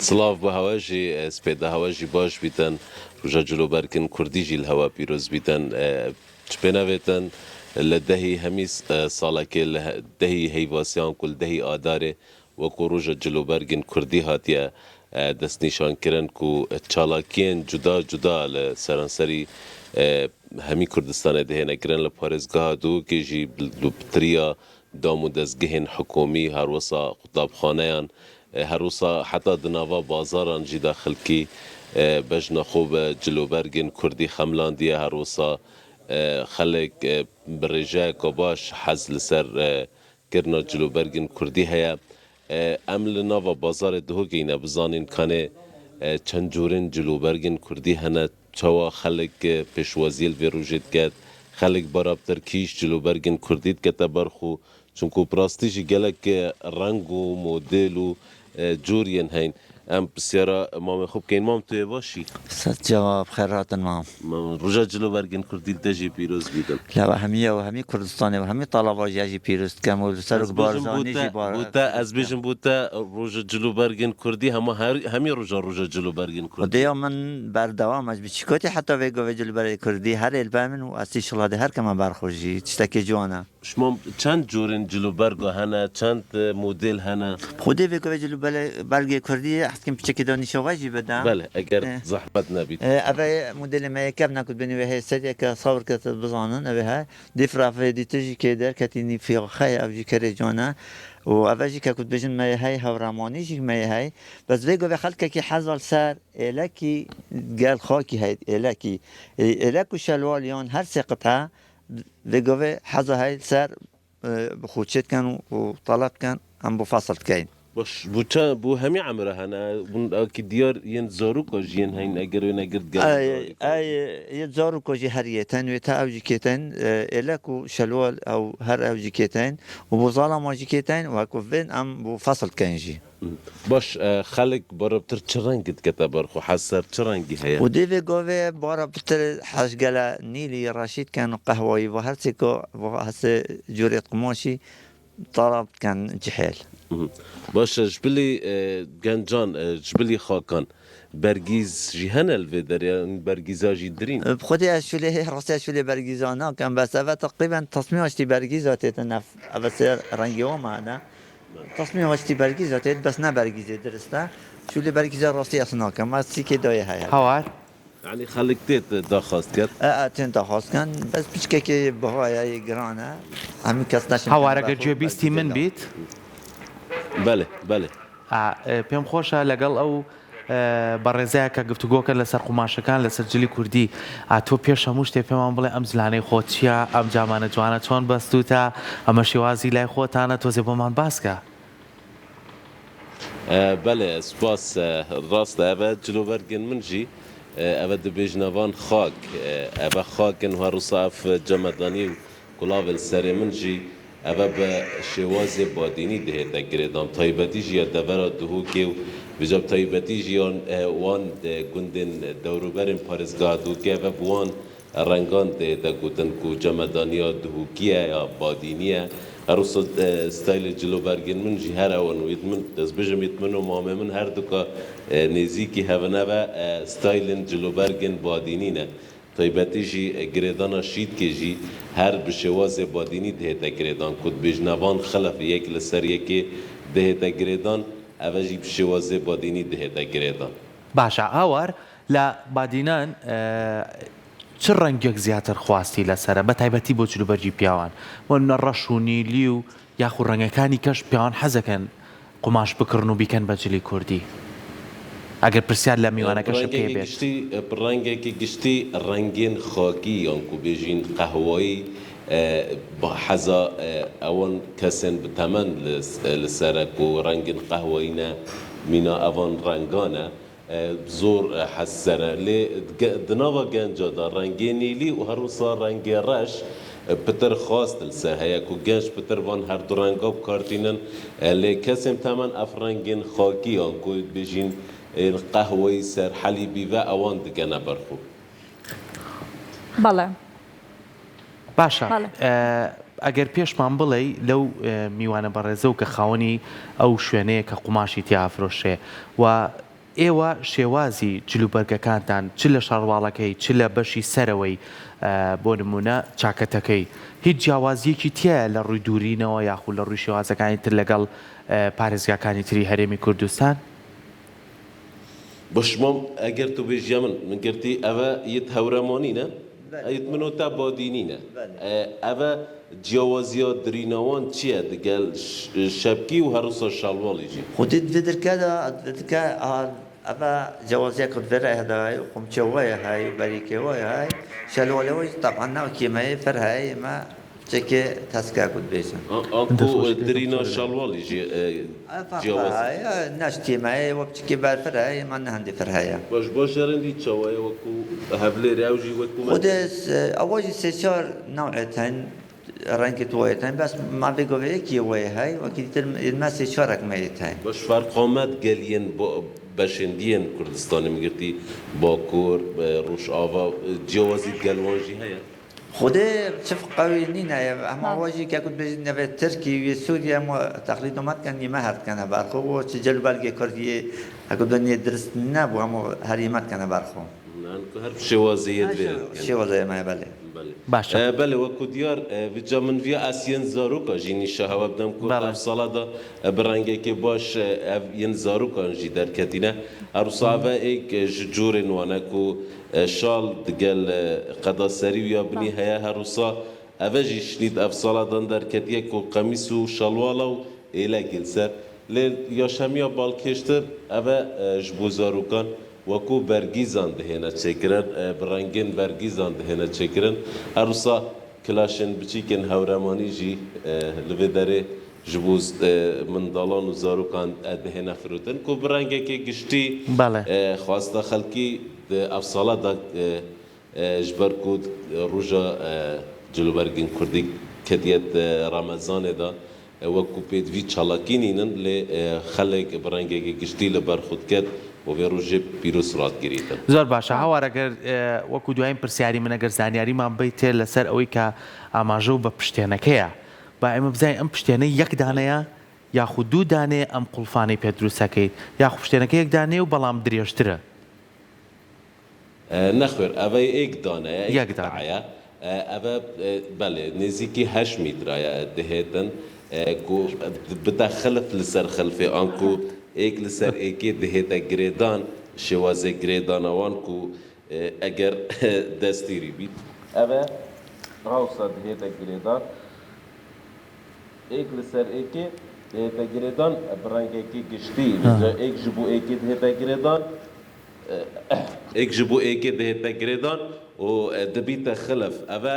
سلاف به هواجی سپیده هواجی باش بیتن روژا جلو برکن کردی جیل هوا پیروز بیتن چپنه بیتن لدهی همی ساله که لدهی هیواسیان کل دهی آداره و کو روژا جلو برگن کردی هاتیه دست نشان کرن کو چالاکین جدا جدا لسرانسری همی کردستان ده نکرن لپارزگاه دو که جی لبتریا دامو دزگهن حکومی هر وسا خطاب خانهان هر وسا حتی دنوا بازاران جی داخل کی بجنا خوب جلوبرگن کردی خملاندیه هر وسا خلق برجا کباش حز لسر کرنا جلوبرگن کردی هیا امل نوا بازار دهو گینه بزانین کنه چند جورن جلوبرگن کردی هنه چوا خلق پیشوازیل و روجت کرد خلق برابتر کیش جلوبرگن کردید که برخو چونکو پراستیجی گلک رنگ و مدل و جورین هین ام بسیارا مام خوب که این مام توی باشی صد جواب خیرات مام روژا جلوبرگن کردید تجی پیروز بیدن لا همیه و همی کردستانی و همی طلبا جی پیروز کم و سرک بارزانی جی بوتا از بیشم بوتا روژا جلوبرگن کردی همی روژا جلوبرگن کردی دیا من بردوامش بچیکاتی حتی ویگو جلوبرگن کردی هر البامن و اصلی شلاده هر کما برخوشی تشتکی جوانا شما چند جورن جلوبرگو هنه چند مدل هنه خودی ویگو جلوبرگن کردی حسکم بچکی دانشواجی بدم بله اگر زحمت نبید اوه مدل ما يكاب ناكل بني وهي سريع كصور كتبزانن اوه ديفرا في دي تجي كده كتيني في خي او جي كريجونا وأفاجي كنت بجن ما هاي هوراماني جي ما هاي بس بيجو بخلك كي حزل سار إلكي قال خاكي هاي إلكي إلكو شلواليون هر سقطها بيجو حزل هاي سار بخوتشت كان وطلب كان عم بفصل كاين باش بو همي عمره هنا اكيد ديار ين زارو كوجين هين اگر نگرد اي يزارو كوجي هريتن وتا اوجي كيتن الكو شلوال او هر اوجي كيتن وبوزالا ماجي كيتن وكو فين ام بو فصل كانجي باش خلق بربتر چرنگت كتبر خو حسر چرنگي هيا وديفي جوفي بربتر حشقلا نيلي رشيد كان قهوي وهرسيكو وهس جوريت قماشي طلب كان جحيل باش جبلي جنجان جبلي خاكان برگیز جهان الفدر يعني برگیزا جدرين بخودي اشولي راسي اشولي برگيزانا كان بس تقريبا تصميم اشتي برگيزات تنف بس رنگي وما انا تصميم اشتي برگيزات بس نه برگيزه درسته شولي برگيزا راسي اصلا كان ما سيكي داي هاي هاوار يعني خلقتيت داخست كات تن تخاص كان بس بيشكي بهاي جرانا هم كاستاش هاوار ئەگەر گوێبیستی من بیت بله پێم خۆشە لەگەڵ ئەو بەڕێزەیە کە گفتوگۆکە لەسەر قوماشەکان لەسەر جلی کوردی تۆ پێش هەموو شتێ پێمان بڵێ ئەم زلانەی خۆت چییە ئەم جامانە جوانە چۆن بەستوتە ئەمە شێوازی لای خۆتانە تۆزێ بۆمان باسکە بله سپاس راست اوه جلوبرگن من جی اوه دبیجنوان خاک اوه خاکن و رصاف جمدانی و کلاول سر من جی اوه به شواز بادینی ده تگریدام تایبتی جی دورا دهو که بجاب تایبتی جی وان گندن دوروبرین پارزگاه دو که اوه بوان رنگان ده گوتن کو جمدانی دهو کیه یا بادینیه هروس ستایل جلوبرگن من جی هر اون و یتمن دست بجم یتمن و مامه من هر دو که نزیکی هفنه و ستایل جلوبرگن بادینینه طیبتی جی گریدان شید که جی هر بشواز بادینی دهتا گریدان کد بجنوان خلف یک لسر یکی دهتا گریدان اوه جی بشواز بادینی دهتا گریدان باشە هاوار لە بادینان چ ڕەنگێک زیاتر خواستی لەسرە بە تایبەتی بۆ جلوبەرجی پیاوان بۆ نەڕەش و نیلی و یاخو ڕەنگەکانی کەش پیاوان حەزەکەن قوماش بکڕن و بیکەن بە جلی کوردی ئەگەر پرسیار لە میوانەکەش پێ بێت ڕەنگێکی گشتی ڕەنگین خاکی یانکو بێژین قەهوایی حەزا ئەوان کەسێن بتەمەن لەسەرک و ڕەنگین قەهوەینە مینا ئەوان ڕەنگانە زۆر حەسەرە لێ دناوە گەنجادا ڕەنگێ نیلی و هەروسا ڕەنگێ ڕەش پتر خواست لسر هیا کو گنج پتر وان هر دو رنگا بکارتینن لی کسیم تمن اف رنگین خاکی آن کوید بجین قهوهی سر حلیبی و اوان دیگه نبرخو بەڵێ باشە ئەگەر پێشمان بڵێ لەو میوانە بەڕێزە و کە خاوەنی ئەو شوێنەیە کە قوماشی تیافرۆشێ و ئێوە شێوازی جلوبەرگەکانتان چ لە شەڕواڵەکەی چ لە بەشی سەرەوەی بۆ نمونە چاکەتەکەی هیچ جیاوازیەکی تایە لە ڕووی دوورینەوە یاخود لە ڕووی شێوازەکانی تر لەگەڵ پارێزگاکانی تری هەرێمی کوردستان؟ بشمام اگر تو بيجي من قرتي أبا يتهورمانينا يتمنوتا بادينينا أبا جوازيات درينوان چیه دقال شبكي وهروسا شالوال يجي خودت فيدر كذا أبا جوازية كنت فرع هاي وقم شوية هاي وبريكة هاي شالوالي طبعا ناو كيما فر هاي ما تشكي تسكا كنت بيشن أنكو درينا شالوال يجي جواز هاي ناش كيما وبتشكي بار فر هاي ما نهندي فر هاي باش رندي تشوي وكو هبلي راوجي وكو خودت أول سيشار نوعتين رنگت وایتن بس ما بگو یکی وای های و کی المسی شارک میتن باش فرق آمد گلین با بشندین کردستان میگرتی باکور روش آوا جوازی گلوانجی هیا خوده شوف قوي نينا اما واجي كنت بجي تركي وسوريا تقليد ما كان يمهد كان بارخو سجل بالغ كردي اكو دنيا درس نابو هم هريمات كان بارخو هر شوازی شوازی ما بله باشە بله وكو ديار بجا من فيها اسين زاروكا جيني شهوة بدم كو بله. اف صلاة برانگه که باش ين زاروكا نجي در كتينه اروصاوه ايك جورن وانكو شال دقال قدا سري ويا بني هيا هروصا اوجي شنيد اف صلاة در كتيه كو قميسو شالوالا الى جلسر ليل ياشميا بالكشتر اوه جبو زاروكان وكو برگیزان دهنه چکرن برنگین برگیزان دهنه چکرن اروسا کلاشن بچیکن هورمانی جی لوی داره جبوز من دالان و زاروکان دهنه فروتن کو برنگه که گشتی بله. خواسته خلکی افصاله دا جبر کود روژا جلو برگین کردی کدیت رمضان دا وكو بيدفي تشالاكينين لخلق برنگه که گشتی لبر خود کد و به روژه پیروز رات گیریتن زۆر باشە هاوار ئەگەر وەکو دوایین پرسیاری من ئەگەر زانیاریمان بیتێ لەسەر ئەوەی کە ئاماژە و بە پشتێنەکەیە با ئێمە بزانین ئەم پشتێنە یەک دانەیە یاخود دوو دانێ ئەم قوڵفانەی پێ دروستەکەیت یاخود پشتێنەکە یەک دانێ و بەڵام درێژترە نخوێر ئەvەی ئێک دانەیە یەک دانە. دایە ئەvە بەێ نێزیکی 8 میترایە دەهێتن بدە خلف لەسەر خلفێ ئانکو ایک لسر ایکی دهیتا گریدان شواز گریدانوان کو اگر دستیری بید اوه راوسا دهیتا گریدان ایک لسر ایکی دهیتا گریدان برنگ ایکی گشتی ایک جبو ایکی دهیتا گریدان ایک جبو ایکی دهیتا گریدان و دبیت خلف اوه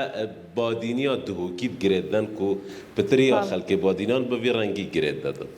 بادینیا دهوکید گریدن کو پتریا خلک بادینان بوی رنگی گرید دادن